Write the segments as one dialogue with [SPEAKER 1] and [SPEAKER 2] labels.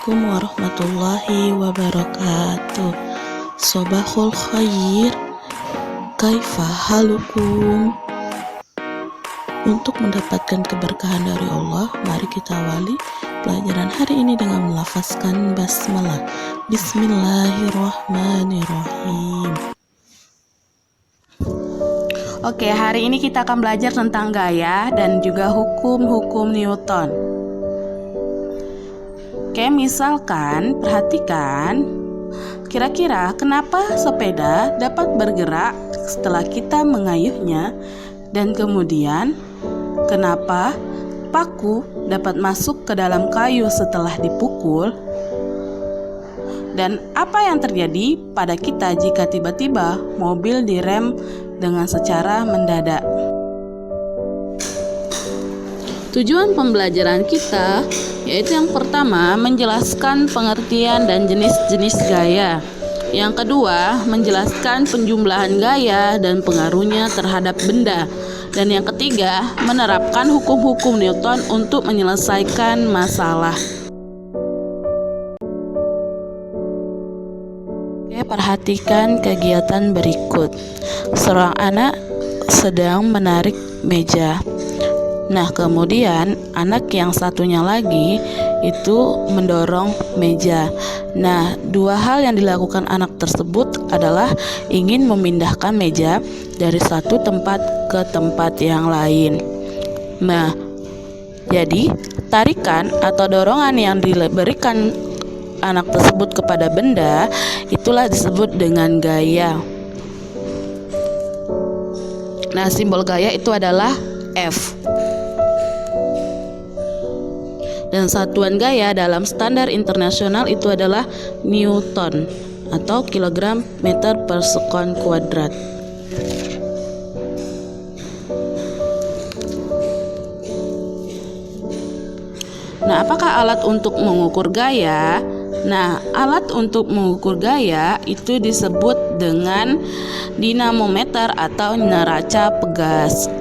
[SPEAKER 1] Assalamualaikum warahmatullahi wabarakatuh. Sobahul khair. Kaifa halukum? Untuk mendapatkan keberkahan dari Allah, mari kita awali pelajaran hari ini dengan melafazkan basmalah. Bismillahirrahmanirrahim.
[SPEAKER 2] Oke, hari ini kita akan belajar tentang gaya dan juga hukum-hukum Newton. Oke, misalkan perhatikan, kira-kira kenapa sepeda dapat bergerak setelah kita mengayuhnya, dan kemudian kenapa paku dapat masuk ke dalam kayu setelah dipukul, dan apa yang terjadi pada kita jika tiba-tiba mobil direm dengan secara mendadak. Tujuan pembelajaran kita yaitu yang pertama, menjelaskan pengertian dan jenis-jenis gaya. Yang kedua, menjelaskan penjumlahan gaya dan pengaruhnya terhadap benda. Dan yang ketiga, menerapkan hukum-hukum Newton untuk menyelesaikan masalah. Oke, perhatikan kegiatan berikut. Seorang anak sedang menarik meja. Nah, kemudian anak yang satunya lagi itu mendorong meja. Nah, dua hal yang dilakukan anak tersebut adalah ingin memindahkan meja dari satu tempat ke tempat yang lain. Nah, jadi tarikan atau dorongan yang diberikan anak tersebut kepada benda itulah disebut dengan gaya. Nah, simbol gaya itu adalah F. Dan satuan gaya dalam standar internasional itu adalah Newton atau kilogram meter per sekon kuadrat. Nah, apakah alat untuk mengukur gaya? Nah, alat untuk mengukur gaya itu disebut dengan dinamometer atau neraca pegas.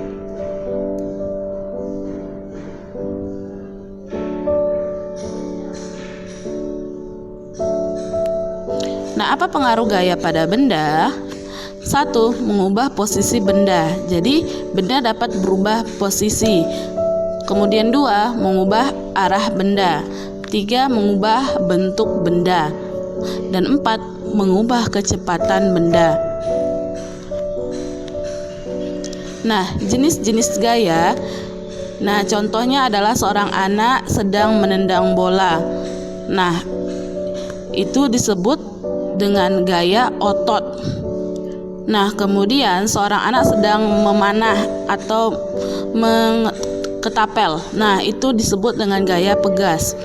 [SPEAKER 2] Nah, apa pengaruh gaya pada benda? 1. Mengubah posisi benda. Jadi, benda dapat berubah posisi. Kemudian 2. Mengubah arah benda. 3. Mengubah bentuk benda. Dan 4. Mengubah kecepatan benda. Nah, jenis-jenis gaya. Nah, contohnya adalah seorang anak sedang menendang bola. Nah, itu disebut dengan gaya otot. Nah, kemudian seorang anak sedang memanah atau ketapel. Nah, itu disebut dengan gaya pegas.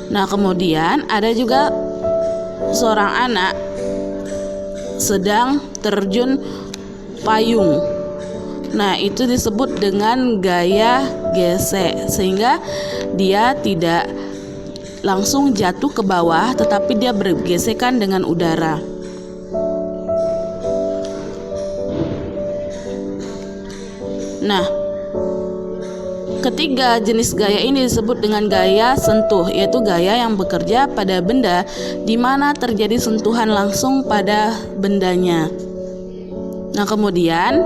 [SPEAKER 2] Nah, kemudian ada juga seorang anak sedang terjun payung. Nah, itu disebut dengan gaya gesek, sehingga dia tidak langsung jatuh ke bawah, tetapi dia bergesekan dengan udara. Nah, ketiga jenis gaya ini disebut dengan gaya sentuh, yaitu gaya yang bekerja pada benda di mana terjadi sentuhan langsung pada bendanya. Nah, kemudian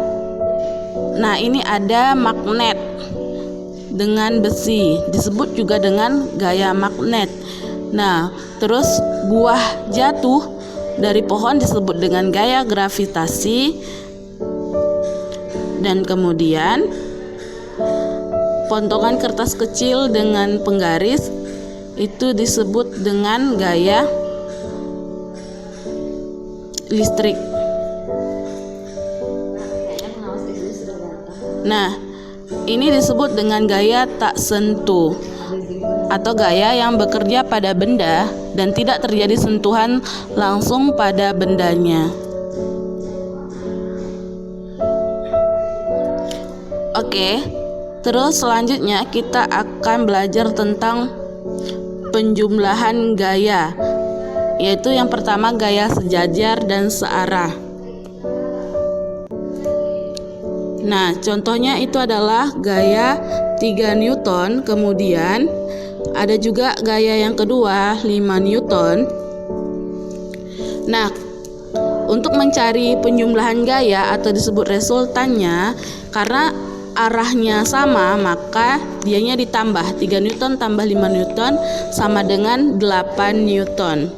[SPEAKER 2] ini ada magnet dengan besi, disebut juga dengan gaya magnet. Nah, terus buah jatuh dari pohon disebut dengan gaya gravitasi. Dan kemudian potongan kertas kecil dengan penggaris itu disebut dengan gaya listrik. Nah, ini disebut dengan gaya tak sentuh atau gaya yang bekerja pada benda dan tidak terjadi sentuhan langsung pada bendanya. Oke, terus selanjutnya kita akan belajar tentang penjumlahan gaya, yaitu yang pertama gaya sejajar dan searah. Nah, contohnya itu adalah gaya 3 Newton, kemudian Ada juga gaya yang kedua, 5 Newton. Nah, untuk mencari penjumlahan gaya atau disebut resultannya, karena arahnya sama, maka dianya ditambah 3 Newton tambah 5 Newton sama dengan 8 Newton.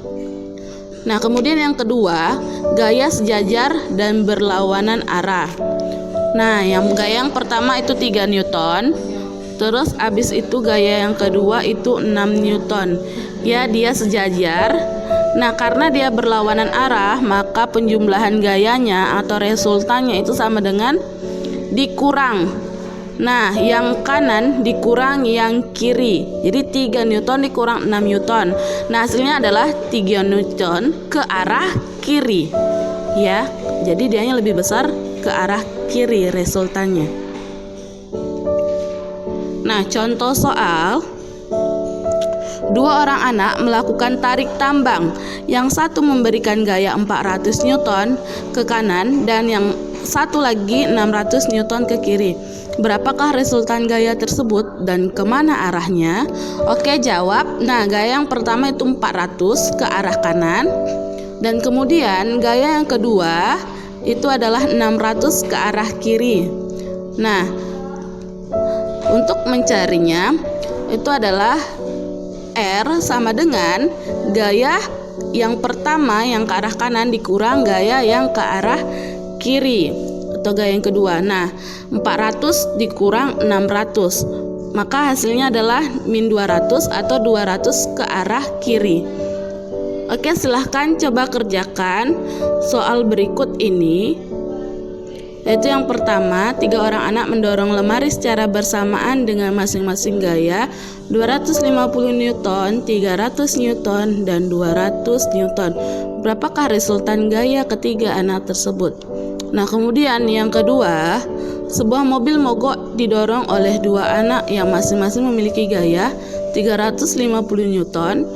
[SPEAKER 2] Nah, kemudian yang kedua, gaya sejajar dan berlawanan arah. Nah, gaya yang pertama itu 3 Newton. Terus abis itu gaya yang kedua itu 6 Newton. Ya, dia sejajar. Nah, karena dia berlawanan arah, maka penjumlahan gayanya atau resultannya itu sama dengan dikurang. Nah, yang kanan dikurang yang kiri. Jadi 3 Newton dikurang 6 Newton. Nah, hasilnya adalah 3 Newton ke arah kiri. Ya, jadi dianya lebih besar ke arah kiri resultannya. Nah, contoh soal, 2 orang anak melakukan tarik tambang. Yang satu memberikan gaya 400 Newton ke kanan dan yang satu lagi 600 Newton ke kiri. Berapakah resultan gaya tersebut dan kemana arahnya? Oke, jawab. Nah, gaya yang pertama itu 400 ke arah kanan. Dan kemudian gaya yang kedua itu adalah 600 ke arah kiri. Nah, untuk mencarinya itu adalah R sama dengan gaya yang pertama yang ke arah kanan dikurang gaya yang ke arah kiri atau gaya yang kedua. Nah, 400 dikurang 600, maka hasilnya adalah min 200 atau 200 ke arah kiri. Oke, silahkan coba kerjakan soal berikut ini. Yaitu yang pertama, 3 orang anak mendorong lemari secara bersamaan dengan masing-masing gaya 250 Newton, 300 Newton, dan 200 Newton. Berapakah resultan gaya ketiga anak tersebut? Nah, kemudian yang kedua, sebuah mobil mogok didorong oleh 2 anak yang masing-masing memiliki gaya 350 Newton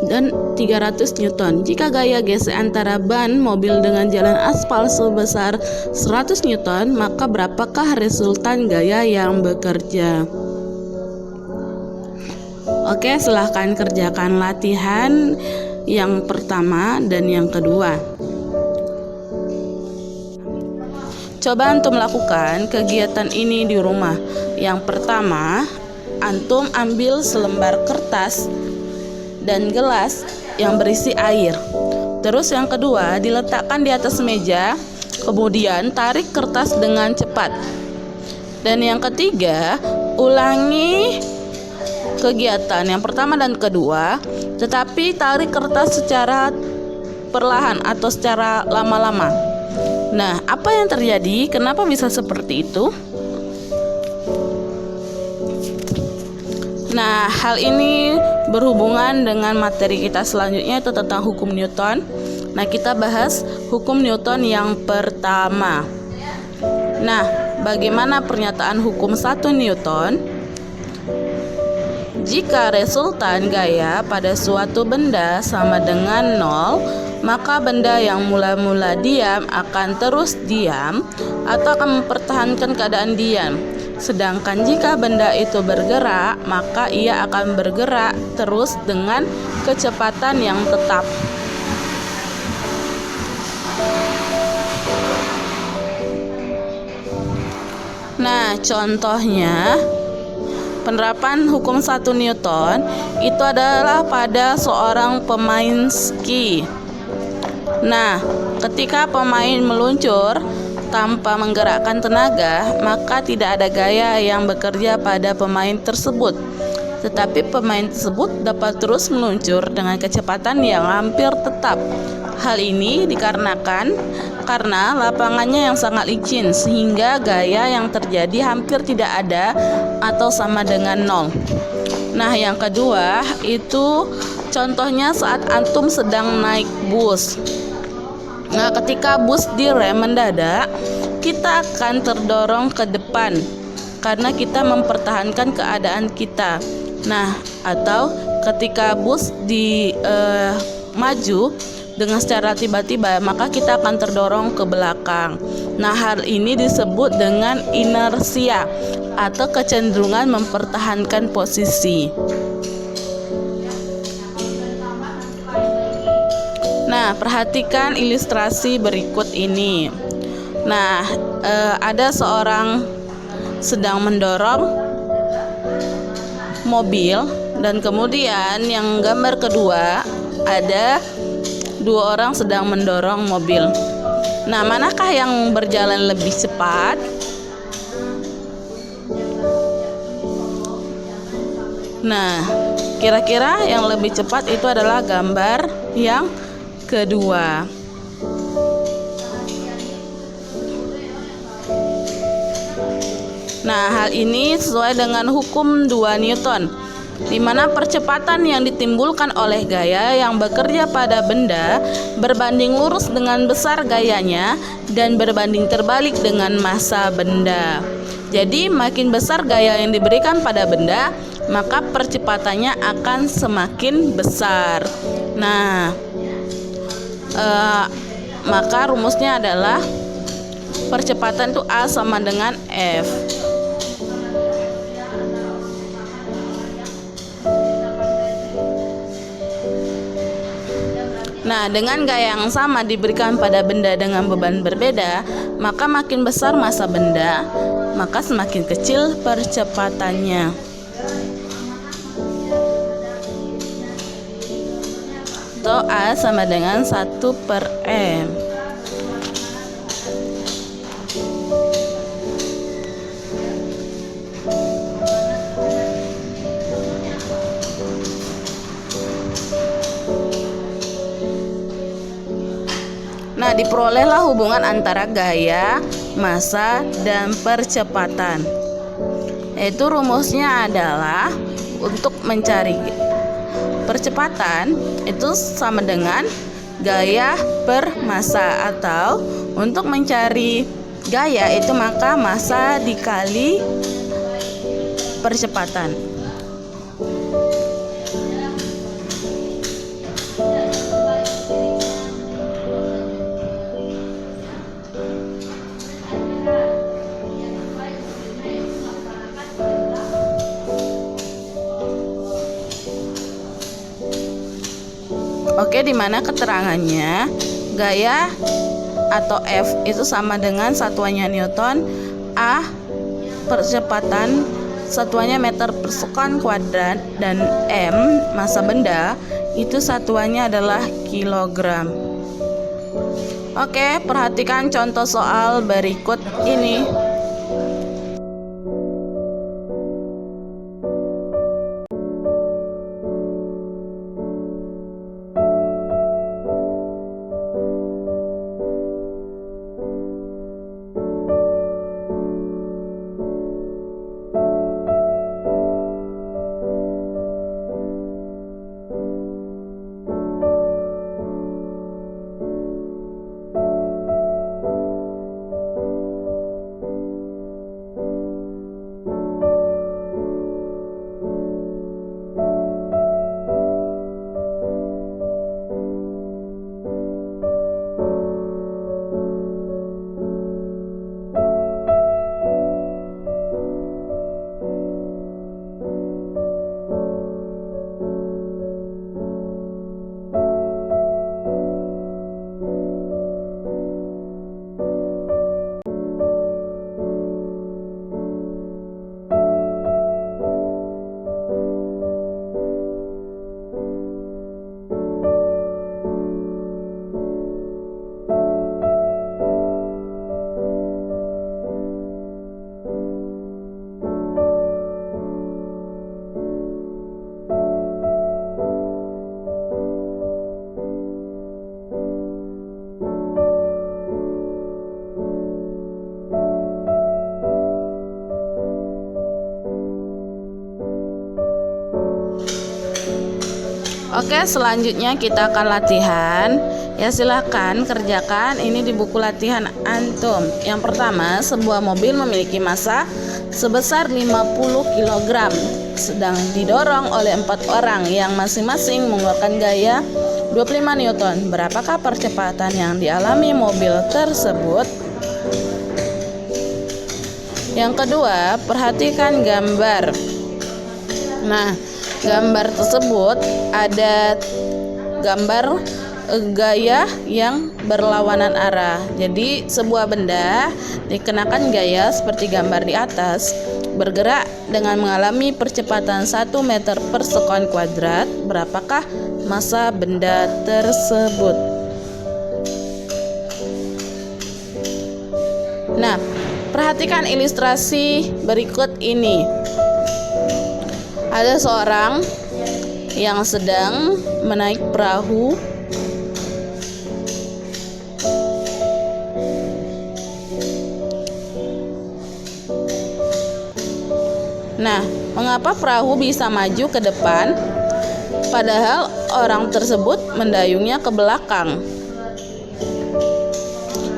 [SPEAKER 2] dan 300 Newton. Jika gaya gesek antara ban mobil dengan jalan aspal sebesar 100 Newton, maka berapakah resultan gaya yang bekerja? Oke, silahkan kerjakan latihan yang pertama dan yang kedua. Coba antum lakukan kegiatan ini di rumah. Yang pertama, antum ambil selembar kertas dan gelas yang berisi air. Terus yang kedua, diletakkan di atas meja, kemudian tarik kertas dengan cepat. Dan yang ketiga, ulangi kegiatan yang pertama dan kedua, tetapi tarik kertas secara perlahan atau secara lama-lama. Nah, apa yang terjadi? Kenapa bisa seperti itu? Nah, hal ini berhubungan dengan materi kita selanjutnya, itu tentang hukum Newton. Nah, kita bahas hukum Newton yang pertama. Nah, bagaimana pernyataan hukum 1 Newton? Jika resultan gaya pada suatu benda sama dengan 0, maka benda yang mula-mula diam akan terus diam atau akan mempertahankan keadaan diam. Sedangkan jika benda itu bergerak, maka ia akan bergerak terus dengan kecepatan yang tetap. Nah, contohnya penerapan hukum 1 Newton itu adalah pada seorang pemain ski. Nah, ketika pemain meluncur tanpa menggerakkan tenaga, maka tidak ada gaya yang bekerja pada pemain tersebut. Tetapi pemain tersebut dapat terus meluncur dengan kecepatan yang hampir tetap. Hal ini dikarenakan karena lapangannya yang sangat licin, sehingga gaya yang terjadi hampir tidak ada atau sama dengan 0. Nah, yang kedua itu contohnya saat antum sedang naik bus. Nah, ketika bus direm mendadak, kita akan terdorong ke depan karena kita mempertahankan keadaan kita. Nah, atau ketika bus maju dengan secara tiba-tiba, maka kita akan terdorong ke belakang. Nah, hal ini disebut dengan inersia atau kecenderungan mempertahankan posisi. Nah, perhatikan ilustrasi berikut ini. Nah, ada seorang sedang mendorong mobil, dan kemudian yang gambar kedua ada dua orang sedang mendorong mobil. Nah, manakah yang berjalan lebih cepat? Nah, kira-kira yang lebih cepat itu adalah gambar yang kedua. Nah, hal ini sesuai dengan hukum 2 Newton, di mana percepatan yang ditimbulkan oleh gaya yang bekerja pada benda berbanding lurus dengan besar gayanya dan berbanding terbalik dengan massa benda. Jadi, makin besar gaya yang diberikan pada benda, maka percepatannya akan semakin besar. Nah, maka rumusnya adalah percepatan itu A sama dengan F. Nah, dengan gaya yang sama diberikan pada benda dengan beban berbeda, maka makin besar massa benda, maka semakin kecil percepatannya. Atau A sama dengan 1/m. Nah, diperolehlah hubungan antara gaya, massa, dan percepatan. Yaitu rumusnya adalah untuk mencari percepatan itu sama dengan gaya per massa, atau untuk mencari gaya itu maka massa dikali percepatan. Oke, di mana keterangannya gaya atau F itu sama dengan satuannya Newton, A percepatan satuannya meter per sekon kuadrat, dan M massa benda itu satuannya adalah kilogram. Oke, perhatikan contoh soal berikut ini. Oke, selanjutnya kita akan latihan. Ya, silahkan kerjakan ini di buku latihan antum. Yang pertama, sebuah mobil memiliki massa sebesar 50 kg, sedang didorong oleh 4 orang yang masing-masing mengeluarkan gaya 25 Newton. Berapakah percepatan yang dialami mobil tersebut? Yang kedua, perhatikan gambar. Nah, gambar tersebut ada gambar gaya yang berlawanan arah. Jadi sebuah benda dikenakan gaya seperti gambar di atas, bergerak dengan mengalami percepatan 1 meter per sekon kuadrat. Berapakah massa benda tersebut? Nah, perhatikan ilustrasi berikut ini. Ada seorang yang sedang menaik perahu. Nah, mengapa perahu bisa maju ke depan, padahal orang tersebut mendayungnya ke belakang?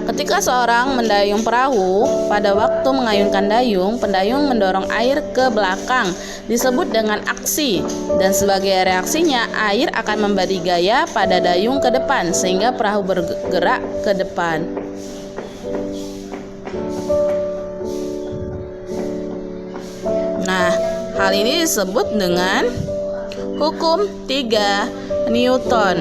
[SPEAKER 2] Ketika seorang mendayung perahu, pada waktu mengayunkan dayung, pendayung mendorong air ke belakang, disebut dengan aksi. Dan sebagai reaksinya, air akan memberi gaya pada dayung ke depan, sehingga perahu bergerak ke depan. Nah, hal ini disebut dengan hukum 3 Newton,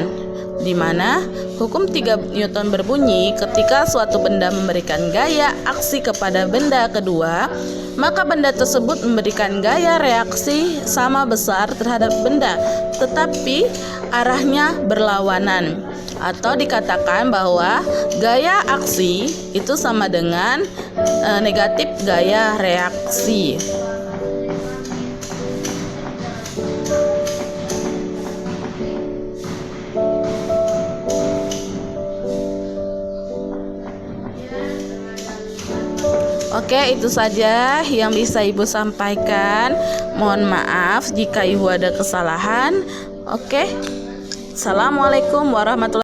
[SPEAKER 2] di mana hukum 3 Newton berbunyi ketika suatu benda memberikan gaya aksi kepada benda kedua, maka benda tersebut memberikan gaya reaksi sama besar terhadap benda, tetapi arahnya berlawanan. Atau dikatakan bahwa gaya aksi itu sama dengan negatif gaya reaksi. Oke, itu saja yang bisa Ibu sampaikan. Mohon maaf jika Ibu ada kesalahan. Oke. Assalamualaikum warahmatullahi wabarakatuh.